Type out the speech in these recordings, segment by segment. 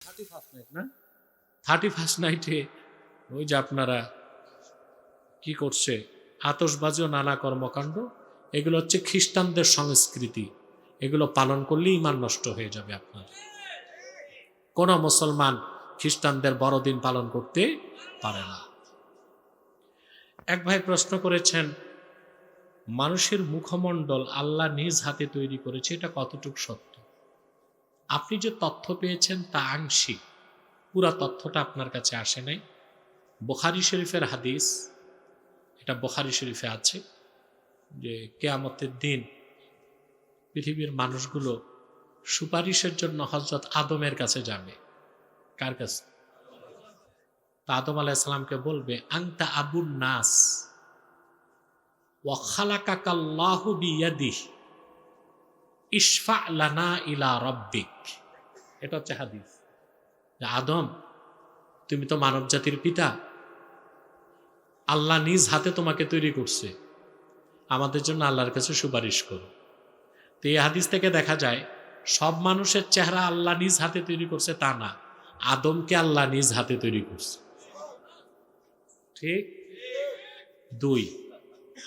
31st night না, 31st নাইটে ওই যে আপনারা কি করছে, আতশবাজি ও নানা কর্মকাণ্ড, এগুলো হচ্ছে খ্রিস্টানদের সংস্কৃতি। এগুলো পালন করলে ঈমান নষ্ট হয়ে যাবে আপনার। কোন মুসলমান খ্রিস্টানদের বড়দিন পালন করতে পারে না। এক ভাই প্রশ্ন করেছেন, মানুষের মুখমণ্ডল আল্লাহ নিজ হাতে তৈরি করেছে, এটা কতটুকু সত্য? আপনি যে তথ্য পেয়েছেন তা আংশিক, পুরা তথ্যটা আপনার কাছে আসে নাই। বুখারী শরীফের হাদিস, এটা বুখারী শরীফে আছে যে কিয়ামতের দিন পৃথিবীর মানুষগুলো সুপারিশের জন্য হযরত আদমের কাছে যাবে। কার কাছে? আদম আলাইহিস সালামকে বলবে, আনতা আবুন নাস ওয়া খালাকাকাল্লাহু বিয়াদিহি ইশফা লানা ইলা রাব্বিক। এটা হচ্ছে হাদিস যে আদম, তুমি তো মানব জাতির পিতা, আল্লাহ নিজ হাতে তোমাকে তৈরি করছে, আমাদের জন্য আল্লাহর কাছে সুপারিশ করো। তো এই হাদিস থেকে দেখা যায় সব মানুষের চেহারা আল্লাহ নিজ হাতে তৈরি করছে তা না, আদমকে আল্লাহ নিজ হাতে তৈরি করছে। ঠিক। 2,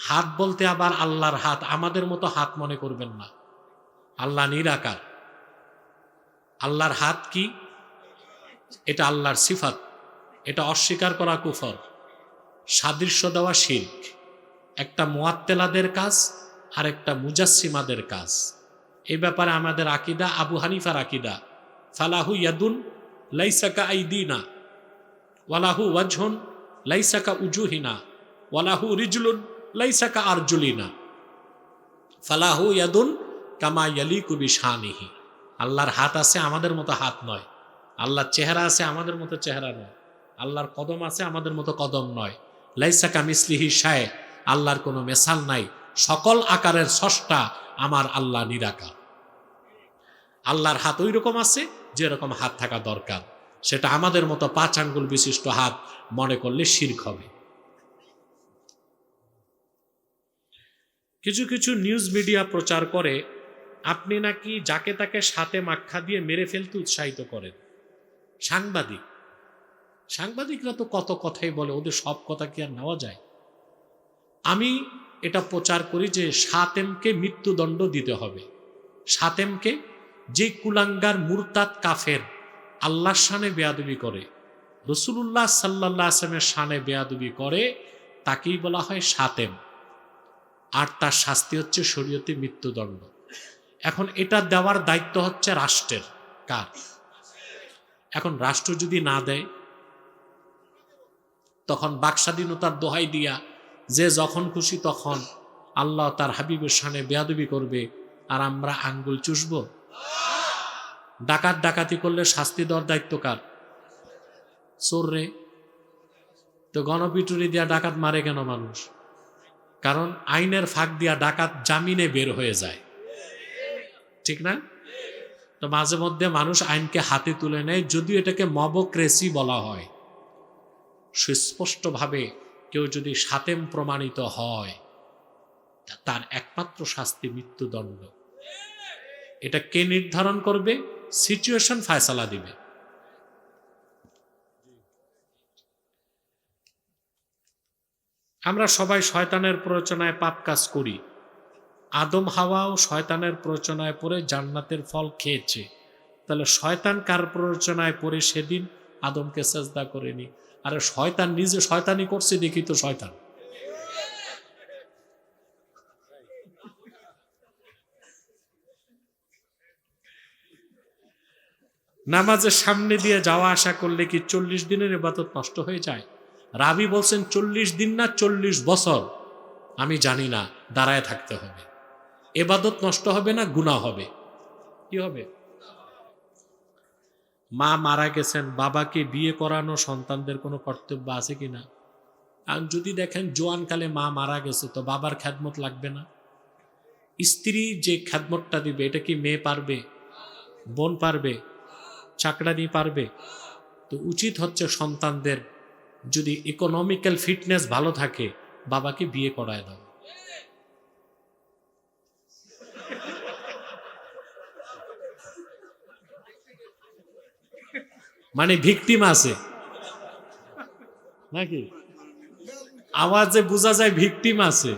হাত বলতে আবার আল্লাহর হাত আমাদের মতো হাত মনে করবেন না। আল্লাহ নিরাকার। আল্লাহর হাত কি? এটা আল্লাহর সিফাত, এটা অস্বীকার করা কুফর, সাদৃশ্য দেওয়া শিরক। একটা মুআত্তিলাদের কাজ আর একটা মুজাসসিমাদের কাজ। এই ব্যাপারে আমাদের আকীদা আবু হানিফার আকীদা, ফালাহু ইয়াদুন লাইসা কা আইদিনা ওয়ালাহু ওয়াজহুন লাইসা কা উজুহিনা ওয়ালাহু রিজলুন লাইসা কা আরজুলিনা ফালাহু ইয়াদুন কামা ইয়ালিকু বিশানিহি। আল্লাহর হাত আছে, আমাদের মতো হাত নয়। আল্লাহর চেহারা আছে, আমাদের মতো চেহারা নয়। আল্লাহর কদম আছে, আমাদের মতো কদম নয়। লাইসা কামিসলিহি শায়, আল্লাহর কোনো মেসাল নাই। সকল আকারের স্রষ্টা আমার আল্লাহ নিরাকার। আল্লাহর হাত ওই রকম আছে যেরকম হাত থাকা দরকার, সেটা আমাদের মতো 5 আঙ্গুল বিশিষ্ট হাত মনে করলে শিরক হবে। কিছু কিছু নিউজ মিডিয়া প্রচার করে আপনি নাকি যাকে তাকে সাথে মাক্ষা দিয়ে মেরে ফেলতে উৎসাহিত করেন। সাংবাদিকরা তো কত কথাই বলে, ওদের সব কথা কি আর নেওয়া যায়? আমি এটা প্রচার করি যে সাতেমকে মৃত্যুদণ্ড দিতে হবে। সাতেমকে, যে কুলাঙ্গার মুরতাদ কাফের আল্লাহর শানে বেয়াদবি করে, রাসূলুল্লাহ সাল্লাল্লাহু আলাইহি ওয়াসাল্লামের শানে বেয়াদবি করে, তাকেই বলা হয় সাতেম। আর তার শাস্তি হচ্ছে শরীয়তে মৃত্যুদণ্ড। এখন এটা দেওয়ার দায়িত্ব হচ্ছে রাষ্ট্রের। কার? এখন রাষ্ট্র যদি না দেয়, তখন বাকস্বাধীনতার দোহাই দিয়া যে যখন খুশি তখন আল্লাহ তার হাবিবের শানে বেয়াদবি করবে, আর আমরা আঙ্গুল চুষব? ডাকাত ডাকাতি করলে শাস্তি দেওয়ার দায়িত্ব কার? চোর রে। তো গণপিটুরি দিয়া ডাকাত মারে কেন মানুষ? কারণ আইনের ফাঁক দিয়া ডাকাত জামিনে বের হয়ে যায়, ঠিক না? তো মাঝে মধ্যে মানুষ আইনকে হাতে তুলে নেয়, যদিও এটাকে মবক্রেসি বলা হয়। সুস্পষ্টভাবে কেউ যদি সাতেম প্রমাণিত হয়, তার একমাত্র শাস্তি মৃত্যুদণ্ড। এটা কে নির্ধারণ করবে? সিচুয়েশন ফয়সালা দিবে। আমরা সবাই শয়তানের প্ররোচনায় পাপ কাজ করি। আদম হাওয়াও শয়তানের প্ররোচনায় পড়ে জান্নাতের ফল খেয়েছে। তাহলে শয়তান কার প্ররোচনায় পড়ে সেদিন আদমকে সেজদা করেনি? আরে শয়তান নিজে শয়তানি করছে দেখি তো শয়তান। নামাজের সামনে দিয়ে যাওয়া আসা করলে কি 40 দিনের ইবাদত নষ্ট হয়ে যায়? রাবি বলছেন 40 দিন না 40 বছর, আমি জানি না, দাঁড়ায় থাকতে হবে। ইবাদত নষ্ট হবে না, গুনাহ হবে। কি হবে? মা মারা গেছেন, বাবাকে বিয়ে করানো সন্তানদের কোনো কর্তব্য আছে কিনা? আর যদি দেখেন জোয়ানকালে মা মারা গেছে, তো বাবার খেদমত লাগবে না? স্ত্রী যে খেদমতটা দিবে, এটা কি মেয়ে পারবে? বোন পারবে? চাকরানি পারবে? তো উচিত হচ্ছে সন্তানদের যদি ইকোনমিক্যাল ফিটনেস ভালো থাকে, বাবাকে বিয়ে করায় দাও। মানে ভিকটিম আছে নাকি? আওয়াজে বোঝা যায় ভিকটিম আছে।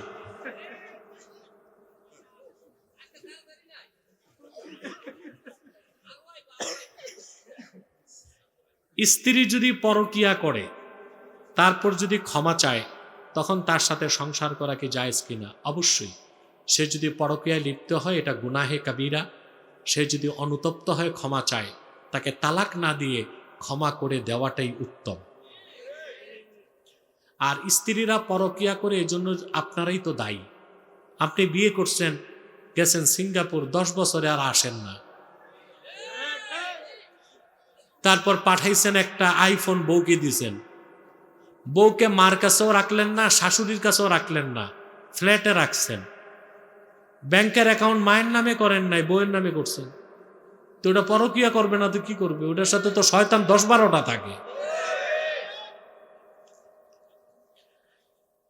স্ত্রী যদি পরকিয়া করে তারপর যদি ক্ষমা চায়, তখন তার সাথে সংসার করা কি জায়েজ কিনা? অবশ্যই। সে যদি পরকিয়ায় লিপ্ত হয় এটা গুনাহে কাবীরা। সে যদি অনুতপ্ত হয় ক্ষমা চায়, তাকে তালাক না দিয়ে ক্ষমা করে দেওয়াটাই উত্তম। আর স্ত্রীরা পরকিয়া করে এজন্য আপনারাই তো দায়ী। আপনি বিয়ে করছেন, গেছেন সিঙ্গাপুর, 10 বছরে আর আসেন না, তারপর পাঠাইছেন একটা আইফোন, বউকে দিছেন, বউকে মার কাছেও রাখলেন না, শাশুড়ির কাছেও রাখলেন না, ফ্ল্যাটে রাখছেন, ব্যাংকের অ্যাকাউন্ট মায়ের নামে করেন নাই, বউয়ের নামে করছেন, তো ওটা পরকিয়া করবে না তো কি করবে? ওটার সাথে তো শয়তান 10-12টা থাকে।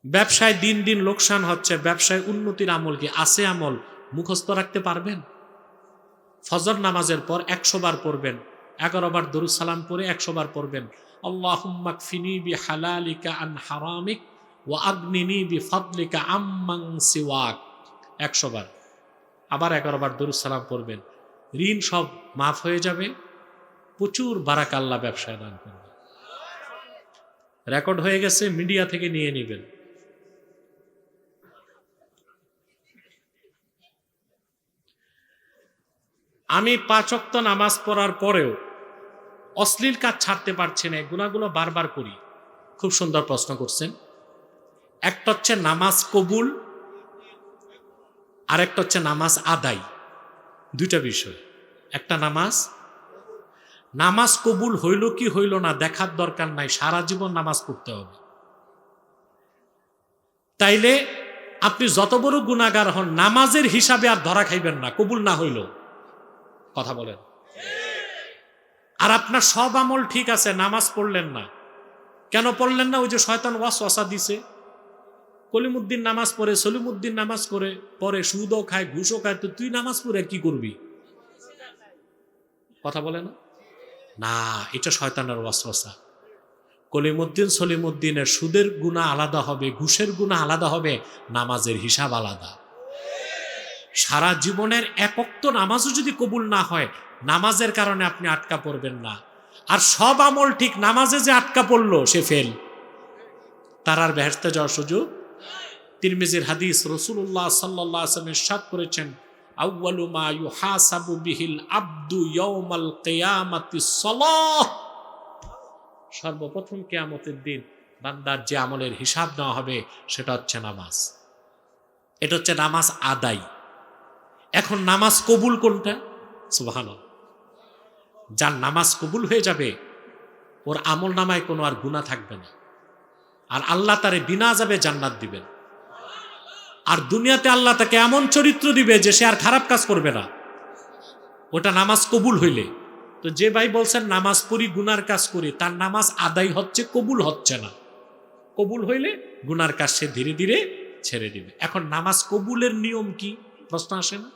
ব্যবসায় দিন দিন লোকসান হচ্ছে, ব্যবসায় উন্নতির আমল কি আছে? আমল মুখস্থ রাখতে পারবেন? ফজর নামাজের পর 100 বার পড়বেন, 11 বার দরুদ সালাম পড়ে 100 বার পড়বেন, আল্লাহুম্মা কফিনি বিহালালিকা আন হারামিক ওয়া আগনিনি বিফাদলিকা আম্মান সিওয়াক, 100 বার। আবার 11 বার দরুদ সালাম পড়বেন, ঋণ সব মাফ হয়ে যাবে, প্রচুর বারাকা আল্লাহ ব্যবসায় দান করবে। রেকর্ড হয়ে গেছে, মিডিয়া থেকে নিয়ে নেবেন। আমি 5 ওয়াক্ত নামাজ পড়ার পরেও অশ্লীল কাজ ছাড়তে পারছি না, গুনাহগুলো বারবার করি। খুব সুন্দর প্রশ্ন করছেন। একটা হচ্ছে নামাজ কবুল, আর একটা হচ্ছে নামাজ আদায়। দুইটা বিষয়। একটা নামাজ কবুল হইল কি হইল না দেখার দরকার নাই, সারা জীবন নামাজ পড়তে হবে। তাইলে আপনি যত বড় গুনাহগার হন, নামাজের হিসাবে আর ধরা খাইবেন না, কবুল না হইল। কথা বলেন। আর আপনার সব আমল ঠিক আছে, নামাজ পড়লেন না, কেন পড়লেন না? ওই যে শয়তান ওয়াসওয়াসা দিছে। কলিমুদ্দিন নামাজ পড়ে, সলিমুদ্দিন নামাজ করে পরে সুদও খায়, ঘুষও খায়, তো তুই নামাজ পড়ে কি করবি? কথা বলে না, না, এটা শয়তানের ওয়াসওয়াসা। কলিমুদ্দিন সলিমুদ্দিনের সুদের গুনাহ আলাদা হবে, ঘুষের গুনাহ আলাদা হবে, নামাজের হিসাব আলাদা। সারা জীবনের এক ওয়াক্ত নামাজও যদি কবুল না হয়, নামাজের কারণে আপনি আটকা পড়বেন না। আর সব আমল ঠিক, নামাজে যে আটকা পড়লো সে ফেল, তার আর বেহেশতে যাওয়ার সুযোগ। তিরমিজির হাদিস, রাসূলুল্লাহ সাল্লাল্লাহু আলাইহি ওয়াসাল্লাম ইরশাদ করেছেন, আউয়ালু মা ইউহাসাবু বিহিল আবদু ইয়াউমাল কিয়ামাতিস সালাহ। সর্বপ্রথম কিয়ামতের দিন বান্দার যে আমলের হিসাব নেওয়া হবে সেটা হচ্ছে নামাজ। এটা হচ্ছে নামাজ আদায়। এখন নামাজ কবুল কোনটা? সুবহানাল্লাহ। যার নামাজ কবুল হয়ে যাবে, ওর আমল নামায় কোনো আর গুনাহ থাকবে না, আর আল্লাহ তারে বিনা আযাবে জান্নাত দিবেন। আর দুনিয়াতে আল্লাহ তাকে এমন চরিত্র দিবে যে সে আর খারাপ কাজ করবে না। ওটা নামাজ কবুল হইলে। তো যে ভাই বলছেন নামাজ পড়ি গুনার কাজ করি, তার নামাজ আদায় হচ্ছে, কবুল হচ্ছে না। কবুল হইলে গুনার কাজ সে ধীরে ধীরে ছেড়ে দিবে। এখন নামাজ কবুলের নিয়ম কি? প্রশ্ন আসে না?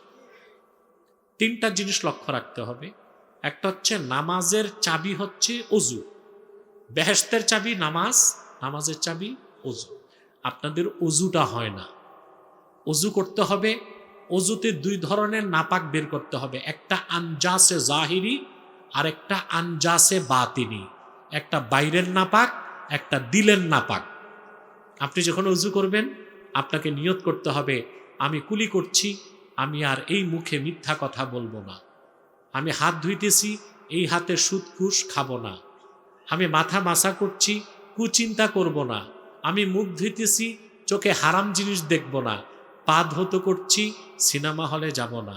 3টা জিনিস লক্ষ্য রাখতে হবে। একটা হচ্ছে নামাজের চাবি হচ্ছে অজু। বেহেশতের চাবি নামাজ, নামাজের চাবি অজু। আপনাদের অজুটা হয় না, অজু করতে হবে। অজুতে 2 ধরনের নাপাক বের করতে হবে, একটা আনজাসে জাহিরি আর একটা আনজাসে বাতিনি। একটা বাইরের নাপাক, একটা দিলের নাপাক। আপনি যখন অজু করবেন, আপনাকে নিয়ত করতে হবে, আমি কুলি করছি, আমি আর এই মুখে মিথ্যা কথা বলবো না। আমি হাত ধুইতেছি, এই হাতে সুদ ঘুষ খাবো না। আমি মাথা মাসা করছি, কুচিন্তা করব না। আমি মুখ ধুইতেছি, চোখে হারাম জিনিস দেখব না। পা ধৌত করছি, সিনেমা হলে যাব না,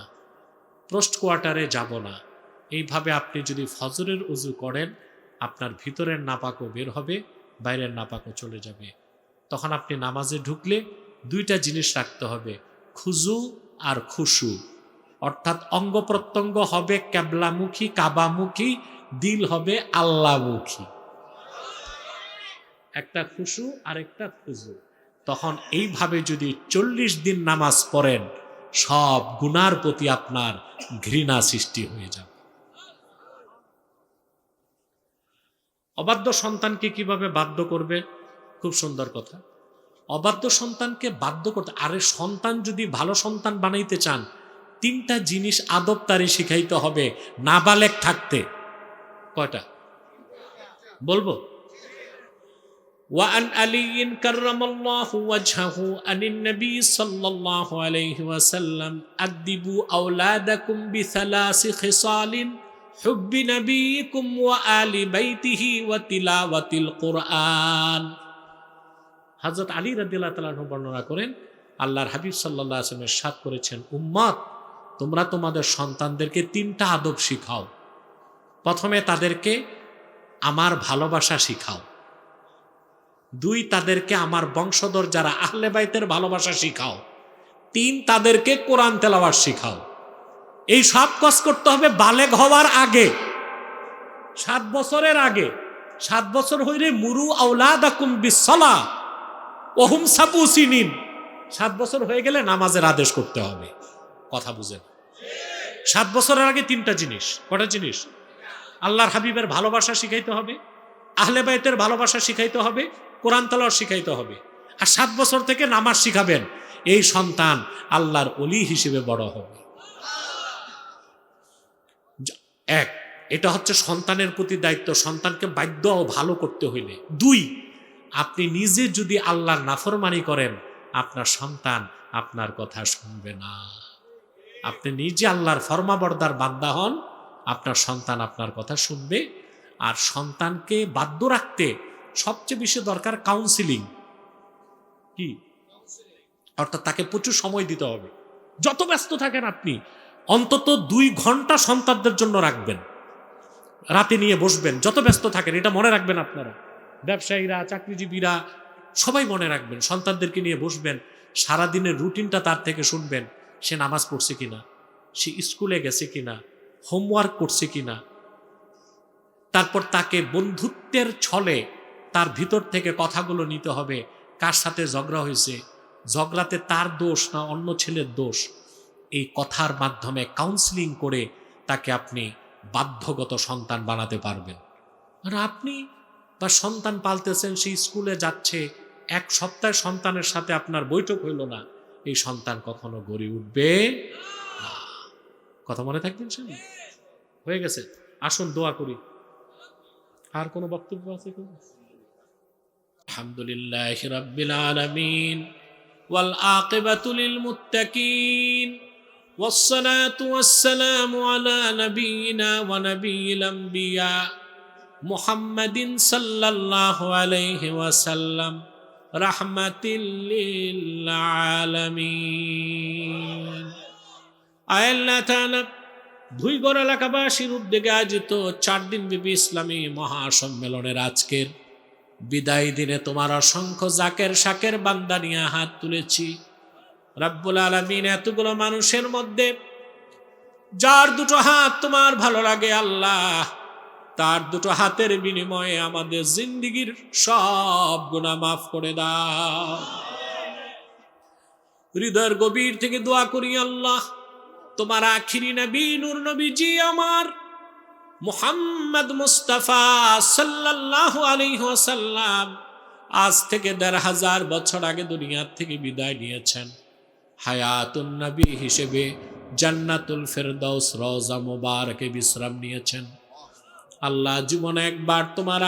পোস্ট কোয়ার্টারে যাব না। এইভাবে আপনি যদি ফজরের অজু করেন, আপনার ভিতরের নাপাকও বের হবে, বাইরের নাপাকও চলে যাবে। তখন আপনি নামাজে ঢুকলে 2টা জিনিস রাখতে হবে, খুজু আর খুশু। অর্থাৎ অঙ্গ প্রত্যঙ্গ হবে কেবলামুখী, কাবামুখী, দিল হবে আল্লাহমুখী। একটা খুশু আর একটা খুজু। তখন এইভাবে যদি 40 দিন নামাজ পড়েন, সব গুনার প্রতি আপনার ঘৃণা সৃষ্টি হয়ে যাবে। অবাধ্য সন্তানকে কিভাবে বাধ্য করবে? খুব সুন্দর কথা। অবাধ্য সন্তানকে বাধ্য করতে, আরে সন্তান যদি ভালো সন্তান বানাইতে চান, 3টা জিনিস আদব তারে শিখাইতে হবে নাবালেগ থাকতে। কয়টা বলবো? وعن علي كرم الله وجهه عن النبي صلى الله عليه وسلم أدبوا أولادكم بثلاث خصال حب نبيكم وآل بيته وتلاوة القرآن। হযরত আলী রাদিয়াল্লাহু তাআলা আনহু বর্ণনা করেন, আল্লাহর হাবিব সাল্লাল্লাহু আলাইহি ওয়াসাল্লাম ইরশাদ করেছেন, উম্মত তোমরা তোমাদের সন্তানদেরকে 3টা আদব শিখাও। প্রথমে তাদেরকে আমার ভালোবাসা শিখাও, 2 তাদেরকে আমার বংশধর যারা আহলে বাইতের ভালোবাসা শিখাও, 3 তাদেরকে কোরআন তেলাওয়াত শিখাও। এই সব কাজ করতে হবে বালেগ হওয়ার আগে, 7 বছরের আগে। 7 বছর হইলে মুরু আওলাদাকুম বিসসালাহ ওয়া হুম সাবু সিনিন। 7 বছর হয়ে গেলে নামাজের আদেশ করতে হবে। কথা বুঝেন? 7 বছরের আগে 3টা জিনিস। কটা জিনিস? আল্লাহর হাবিবের ভালোবাসা শিখাইতে হবে, আহলে বাইতের ভালোবাসা শিখাইতে হবে, কোরআন তেলাওয়াত শিখাইতে হবে। আর 7 বছর থেকে নামাজ শিখাবেন। এই সন্তান আল্লাহর ওলি হিসেবে বড় হবে। এক, এটা হচ্ছে সন্তানের প্রতি দায়িত্ব, সন্তানকে বাধ্য ও ভালো করতে হইলে। 2, আপনি নিজে যদি আল্লাহর নাফরমানি করেন, আপনার সন্তান আপনার কথা শুনবে না। আপনি নিজে আল্লাহর ফরমাবরদার বান্দা হন, আপনার সন্তান আপনার কথা শুনবে। আর সন্তানকে বাধ্য রাখতে সবচেয়ে বেশি দরকার কাউন্সিলিং। কি? অর্থাৎ তাকে প্রচুর সময় দিতে হবে। যত ব্যস্ত থাকেন আপনি, অন্তত 2 ঘন্টা সন্তানদের জন্য রাখবেন, রাতে নিয়ে বসবেন। যত ব্যস্ত থাকেন, এটা মনে রাখবেন আপনারা, ব্যবসায়ীরা, চাকরিজীবীরা সবাই মনে রাখবেন। সন্তানদেরকে নিয়ে বসবেন, সারাদিনের রুটিনটা তার থেকে শুনবেন। সে নামাজ পড়ছে কিনা, সে স্কুলে গেছে কিনা, হোমওয়ার্ক করছে কিনা। তারপর তাকে বন্ধুত্বের ছলে তার ভিতর থেকে কথাগুলো নিতে হবে। কার সাথে ঝগড়া হয়েছে, ঝগড়াতে তার দোষ না অন্য ছেলের দোষ, এই কথার মাধ্যমে কাউন্সিলিং করে তাকে আপনি বাধ্যগত সন্তান বানাতে পারবেন। আর আপনি বা সন্তান পালতেছেন, সেই স্কুলে যাচ্ছে, 1 সপ্তাহে সন্তানের সাথে আপনার বৈঠক হইল না, এই সন্তান কখনো গড়ে উঠবে না। কথা মনে থাকবেন? হয়ে গেছে, আসুন দোয়া করি। আর কোনো বক্তব্য আছে? আলহামদুলিল্লাহি রাব্বিল আলামিন ওয়াল আকিবাতু লিল মুত্তাকিন ওয়াস সালাতু ওয়াস সালামু আলা নাবিয়িনা ওয়া নাবিয়িল আমবিয়া মুহাম্মাদিন সাল্লাল্লাহু আলাইহি ওয়াসাল্লাম রাহমাতিল লিল আলামিন। আল্লাহ তাআলা ভুইগড় এলাকাবাসীর উদ্যোগে আয়োজিত 4 দিন ব্যাপী ইসলামী মহাসম্মেলনের আজকের বিদায় দিনে তোমার অসংখ্য জাকের শাকের বান্দা নিয়ে হাত তুলেছি। রব্বুল আলামিন, এতগুলো মানুষের মধ্যে যার 2টো হাত তোমার ভালো লাগে আল্লাহ, তার 2টো হাতের বিনিময়ে আমাদের জিন্দেগীর সব গুনাহ মাফ করে দাও। হৃদয়ের গভীর থেকে দোয়া করি আল্লাহ, তোমার আখিরি নবী নূর নবীজি আমার মুহাম্মদ মুস্তাফা সাল্লাল্লাহু আলাইহি ওয়াসাল্লাম আজ থেকে 1500 বছর আগে দুনিয়া থেকে বিদায় নিয়েছেন। হায়াতুন নবী হিসেবে জান্নাতুল ফেরদাউস রওজা মুবারকে বিশ্রাম নিয়েছেন। আল্লাহ জীবনে একবার তোমার